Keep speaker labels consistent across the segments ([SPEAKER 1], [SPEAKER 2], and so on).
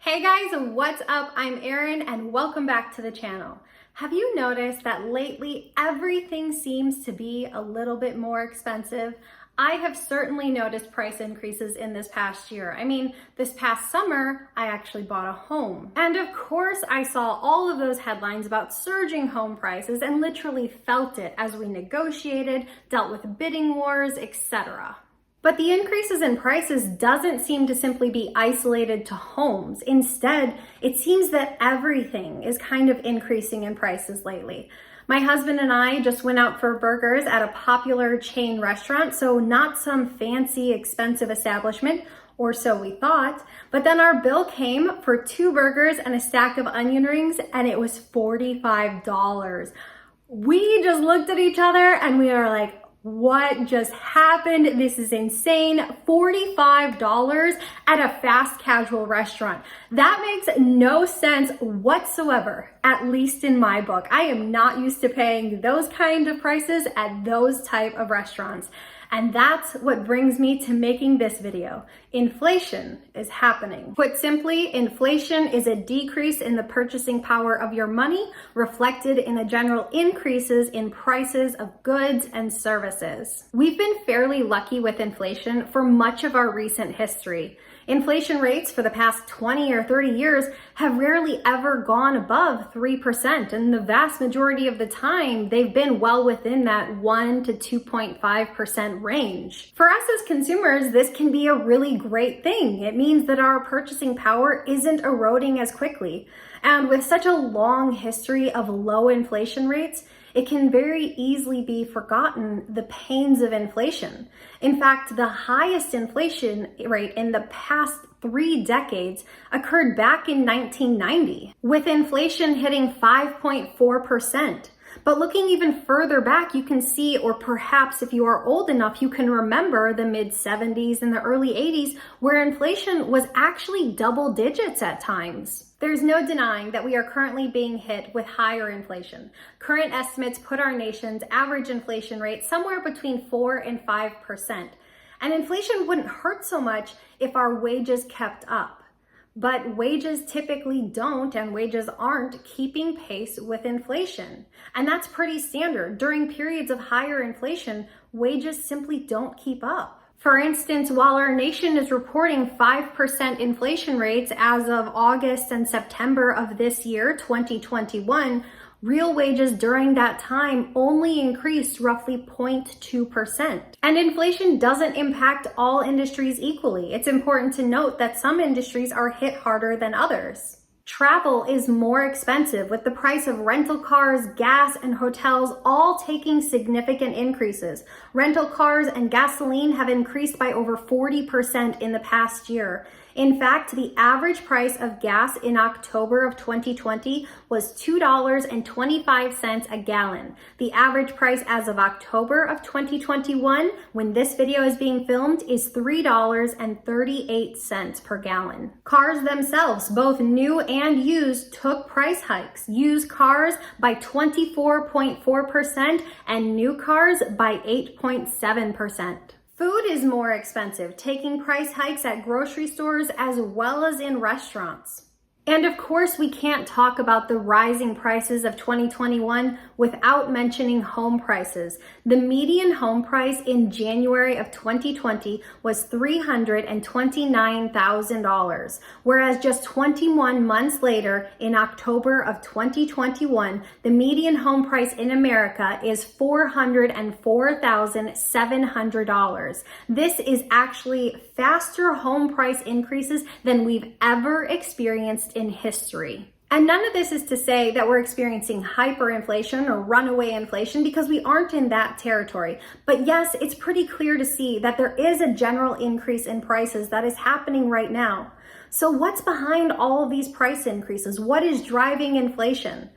[SPEAKER 1] Hey guys, what's up? I'm Erin and welcome back to the channel. Have you noticed that lately everything seems to be a little bit more expensive? I have certainly noticed price increases in this past year. This past summer, I actually bought a home. And of course, I saw all of those headlines about surging home prices and literally felt it as we negotiated, dealt with bidding wars, etc. But the increases in prices doesn't seem to simply be isolated to homes. Instead, it seems that everything is kind of increasing in prices lately. My husband and I just went out for burgers at a popular chain restaurant, so not some fancy, expensive establishment, or so we thought. But then our bill came for 2 burgers and a stack of onion rings, and it was $45. We just looked at each other and we were like, what just happened? This is insane. $45 at a fast casual restaurant. That makes no sense whatsoever, at least in my book. I am not used to paying those kind of prices at those type of restaurants. And that's what brings me to making this video. Inflation is happening. Put simply, inflation is a decrease in the purchasing power of your money, reflected in the general increases in prices of goods and services. We've been fairly lucky with inflation for much of our recent history. Inflation rates for the past 20 or 30 years have rarely ever gone above 3%, and the vast majority of the time, they've been well within that 1 to 2.5% range. For us as consumers, this can be a really great thing. It means that our purchasing power isn't eroding as quickly. And with such a long history of low inflation rates, it can very easily be forgotten the pains of inflation. In fact, the highest inflation rate in the past 3 decades occurred back in 1990, with inflation hitting 5.4%. But looking even further back, you can see, or perhaps if you are old enough, you can remember the mid-70s and the early 80s, where inflation was actually double digits at times. There's no denying that we are currently being hit with higher inflation. Current estimates put our nation's average inflation rate somewhere between 4 and 5%. And inflation wouldn't hurt so much if our wages kept up. But wages typically don't, and wages aren't keeping pace with inflation. And that's pretty standard. During periods of higher inflation, wages simply don't keep up. For instance, while our nation is reporting 5% inflation rates as of August and September of this year, 2021, real wages during that time only increased roughly 0.2%. And inflation doesn't impact all industries equally. It's important to note that some industries are hit harder than others. Travel is more expensive, with the price of rental cars, gas, and hotels all taking significant increases. Rental cars and gasoline have increased by over 40% in the past year. In fact, the average price of gas in October of 2020 was $2.25 a gallon. The average price as of October of 2021, when this video is being filmed, is $3.38 per gallon. Cars themselves, both new and used, took price hikes. Used cars by 24.4% and new cars by 8.7%. Food is more expensive, taking price hikes at grocery stores as well as in restaurants. And of course, we can't talk about the rising prices of 2021 without mentioning home prices. The median home price in January of 2020 was $329,000, whereas just 21 months later, in October of 2021, the median home price in America is $404,700. This is actually faster home price increases than we've ever experienced in history. And none of this is to say that we're experiencing hyperinflation or runaway inflation, because we aren't in that territory. But yes, it's pretty clear to see that there is a general increase in prices that is happening right now. So what's behind all of these price increases? What is driving inflation?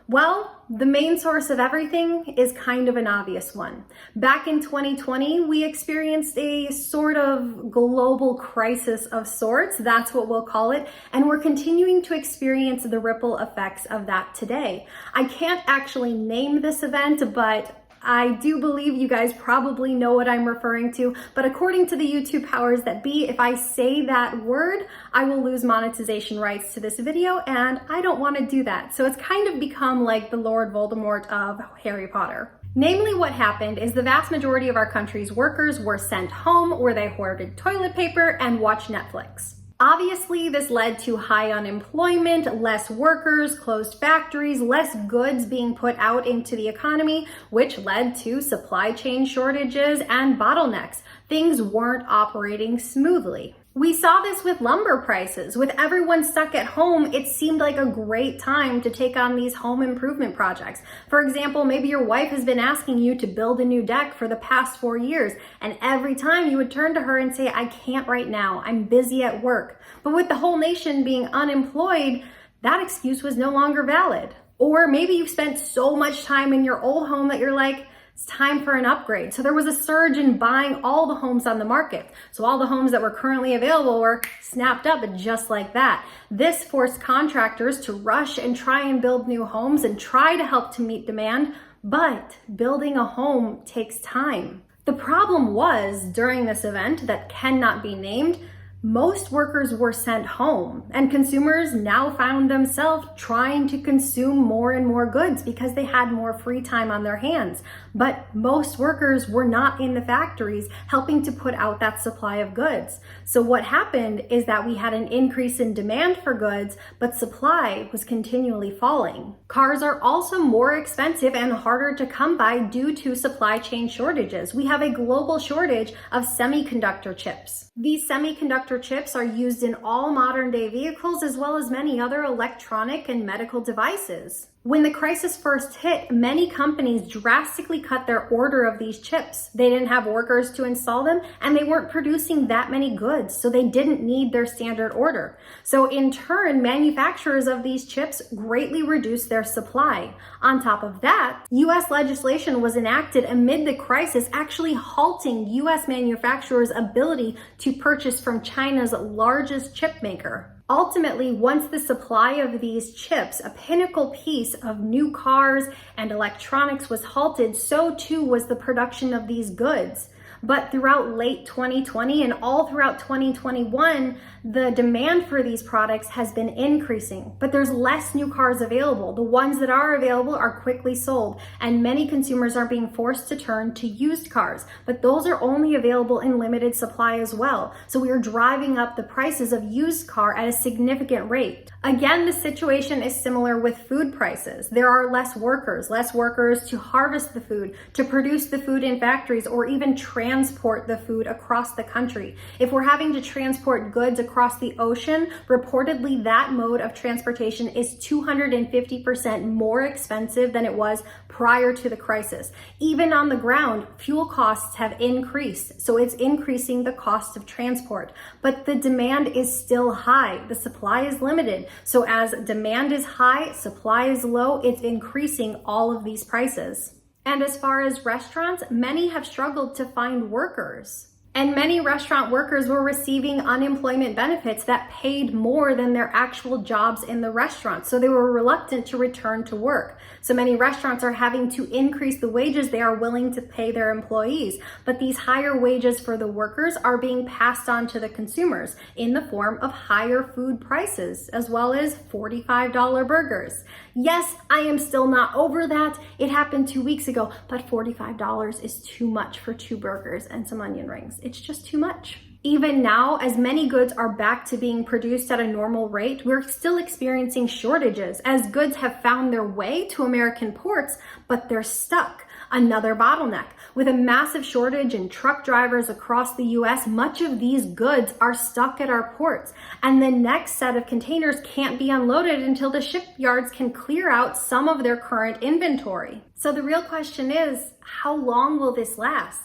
[SPEAKER 1] Well, the main source of everything is kind of an obvious one. Back in 2020, we experienced a sort of global crisis of sorts, that's what we'll call it, and we're continuing to experience the ripple effects of that today. I can't actually name this event, but I do believe you guys probably know what I'm referring to, but according to the YouTube powers that be, if I say that word, I will lose monetization rights to this video, and I don't want to do that. So it's kind of become like the Lord Voldemort of Harry Potter. Namely, what happened is the vast majority of our country's workers were sent home where they hoarded toilet paper and watched Netflix. Obviously, this led to high unemployment, less workers, closed factories, less goods being put out into the economy, which led to supply chain shortages and bottlenecks. Things weren't operating smoothly. We saw this with lumber prices. With everyone stuck at home, it seemed like a great time to take on these home improvement projects. For example, maybe your wife has been asking you to build a new deck for the past 4 years, and every time you would turn to her and say, I can't right now, I'm busy at work. But with the whole nation being unemployed, that excuse was no longer valid. Or maybe you've spent so much time in your old home that you're like, it's time for an upgrade. So there was a surge in buying all the homes on the market. So all the homes that were currently available were snapped up just like that. This forced contractors to rush and try and build new homes and try to help to meet demand, but building a home takes time. The problem was, during this event that cannot be named, most workers were sent home, and consumers now found themselves trying to consume more and more goods because they had more free time on their hands. But most workers were not in the factories helping to put out that supply of goods. So what happened is that we had an increase in demand for goods, but supply was continually falling. Cars are also more expensive and harder to come by due to supply chain shortages. We have a global shortage of semiconductor chips. These semiconductor chips are used in all modern day vehicles as well as many other electronic and medical devices. When the crisis first hit, many companies drastically cut their order of these chips. They didn't have workers to install them, and they weren't producing that many goods, so they didn't need their standard order. So in turn, manufacturers of these chips greatly reduced their supply. On top of that, US legislation was enacted amid the crisis, actually halting US manufacturers' ability to purchase from China's largest chip maker. Ultimately, once the supply of these chips, a pinnacle piece of new cars and electronics, was halted, so too was the production of these goods. But throughout late 2020 and all throughout 2021, the demand for these products has been increasing, but there's less new cars available. The ones that are available are quickly sold, and many consumers are being forced to turn to used cars, but those are only available in limited supply as well. So we are driving up the prices of used car at a significant rate. Again, the situation is similar with food prices. There are less workers to harvest the food, to produce the food in factories, or even transport the food across the country. If we're having to transport goods across the ocean, reportedly that mode of transportation is 250% more expensive than it was prior to the crisis. Even on the ground, fuel costs have increased, so it's increasing the cost of transport. But the demand is still high. The supply is limited. So as demand is high, supply is low, it's increasing all of these prices. And as far as restaurants, many have struggled to find workers. And many restaurant workers were receiving unemployment benefits that paid more than their actual jobs in the restaurant. So they were reluctant to return to work. So many restaurants are having to increase the wages they are willing to pay their employees. But these higher wages for the workers are being passed on to the consumers in the form of higher food prices, as well as $45 burgers. Yes, I am still not over that. It happened 2 weeks ago, but $45 is too much for 2 burgers and some onion rings. It's just too much. Even now, as many goods are back to being produced at a normal rate, we're still experiencing shortages as goods have found their way to American ports, but they're stuck. Another bottleneck. With a massive shortage in truck drivers across the US, much of these goods are stuck at our ports, and the next set of containers can't be unloaded until the shipyards can clear out some of their current inventory. So the real question is, how long will this last?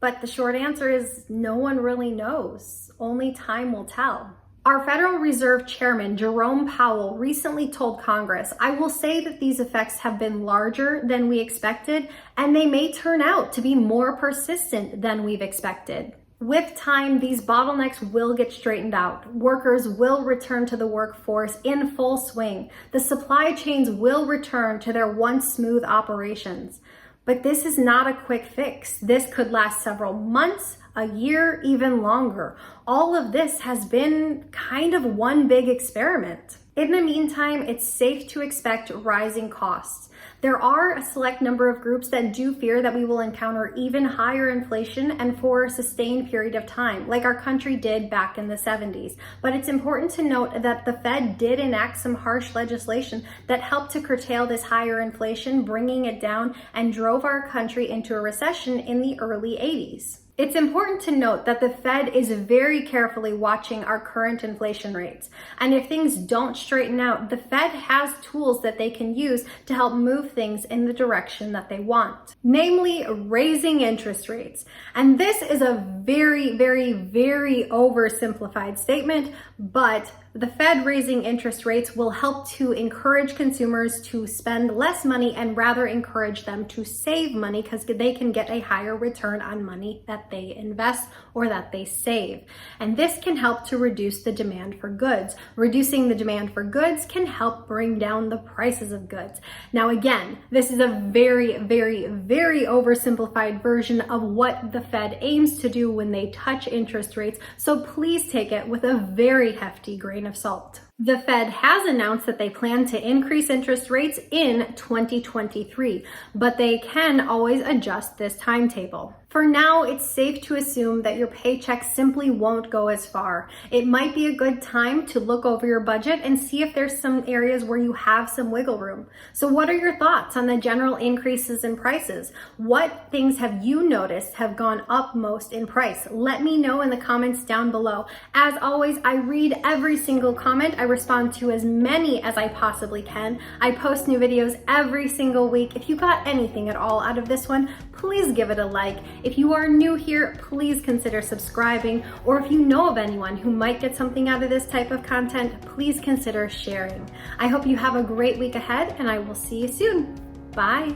[SPEAKER 1] But the short answer is no one really knows. Only time will tell. Our Federal Reserve Chairman, Jerome Powell, recently told Congress, I will say that these effects have been larger than we expected, and they may turn out to be more persistent than we've expected. With time, these bottlenecks will get straightened out. Workers will return to the workforce in full swing. The supply chains will return to their once smooth operations. But this is not a quick fix. This could last several months, a year, even longer. All of this has been kind of one big experiment. In the meantime, it's safe to expect rising costs. There are a select number of groups that do fear that we will encounter even higher inflation and for a sustained period of time, like our country did back in the 70s. But it's important to note that the Fed did enact some harsh legislation that helped to curtail this higher inflation, bringing it down, and drove our country into a recession in the early 80s. It's important to note that the Fed is very carefully watching our current inflation rates. And if things don't straighten out, the Fed has tools that they can use to help move things in the direction that they want, namely raising interest rates. And this is a very, very, very oversimplified statement, but the Fed raising interest rates will help to encourage consumers to spend less money and rather encourage them to save money because they can get a higher return on money that they invest or that they save. And this can help to reduce the demand for goods. Reducing the demand for goods can help bring down the prices of goods. Now, again, this is a very, very, very oversimplified version of what the Fed aims to do when they touch interest rates. So please take it with a very hefty grain of salt. The Fed has announced that they plan to increase interest rates in 2023, but they can always adjust this timetable. For now, it's safe to assume that your paycheck simply won't go as far. It might be a good time to look over your budget and see if there's some areas where you have some wiggle room. So what are your thoughts on the general increases in prices? What things have you noticed have gone up most in price? Let me know in the comments down below. As always, I read every single comment. I respond to as many as I possibly can. I post new videos every single week. If you got anything at all out of this one, please give it a like. If you are new here, please consider subscribing. Or if you know of anyone who might get something out of this type of content, please consider sharing. I hope you have a great week ahead, and I will see you soon. Bye.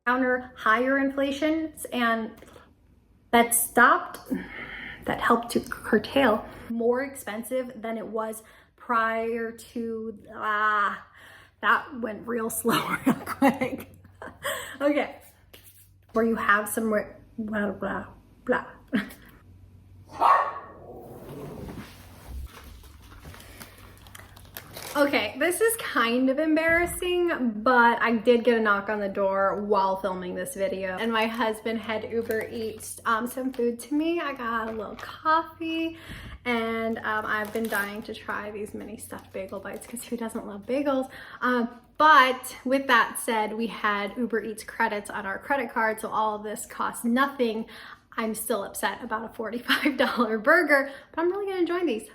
[SPEAKER 1] Counter higher inflations and that helped to curtail more expensive than it was prior to, that went real slow real quick. Okay, where you have some blah, blah, blah. Okay, this is kind of embarrassing, but I did get a knock on the door while filming this video, and my husband had Uber Eats some food to me. I got a little coffee, and I've been dying to try these mini stuffed bagel bites because who doesn't love bagels? But with that said, we had Uber Eats credits on our credit card, so all of this cost nothing. I'm still upset about a $45 burger, but I'm really gonna enjoy these.